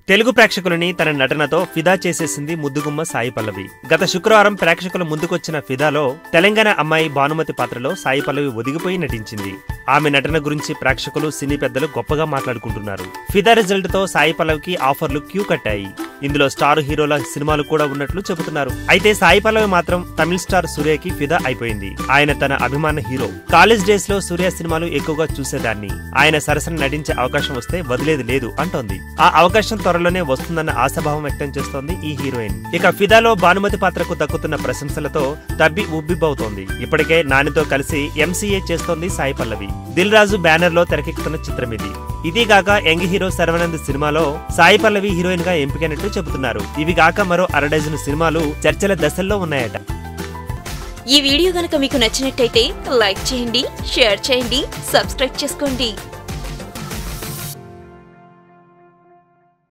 తెలుగు ప్రేక్షకులని తన నటనతో ఫిదా చేసేసింది ముద్దుగుమ్మ సాయి పల్లవి. గత శుక్రవారం ప్రేక్షకుల ముందుకొచ్చిన ఫిదాలో తెలంగాణ అమ్మాయి భానుమతి పాత్రలో సాయి పల్లవి ఒదిగిపోయి నటించింది. ఆమె నటన గురించి ప్రేక్షకులు, సినీ పెద్దలు గొప్పగా మాట్లాడుకుంటున్నారు. ఫిదా రిజల్ట్ తో సాయి పల్లవికి ఆఫర్లు క్యూ కట్టాయి. ఇందులో స్టార్ హీరోల సినిమాలు కూడా ఉన్నట్లు చెబుతున్నారు. అయితే సాయి పల్లవి మాత్రం తమిళ స్టార్ సూర్యకి ఫిదా అయిపోయింది. ఆయన తన అభిమాన హీరో. కాలేజ్ డేస్ లో సూర్య సినిమాలు ఎక్కువగా చూసేదాన్ని. ఆయన సరసన నటించే అవకాశం వస్తే వదిలేది లేదు అంటోంది. ఆ అవకాశం త్వరలోనే వస్తుందన్న ఆశాభావం వ్యక్తం చేస్తోంది ఈ హీరోయిన్. ఇక ఫిదాలో భానుమతి పాత్రకు దక్కుతున్న ప్రశంసలతో తబ్బి ఉబ్బిబ్బవుతోంది. ఇప్పటికే నానితో కలిసి ఎంసీఏ చేస్తోంది సాయి పల్లవి. దిల్ రాజు బ్యానర్ లో తెరకెక్కుతున్న చిత్రం ఇది. ఇదిగాక యంగ్ హీరో శర్వానంద్ సినిమాలో సాయి పల్లవి హీరోయిన్ గా ఎంపికైనట్టు చెబుతున్నారు. ఇవి గాక మరో 6 డజను సినిమాలు చర్చల దశల్లో ఉన్నాయట. ఈ వీడియో గనుక మీకు నచ్చినట్టయితే లైక్ చేయండి, షేర్ చేయండి, సబ్స్క్రైబ్ చేసుకోండి.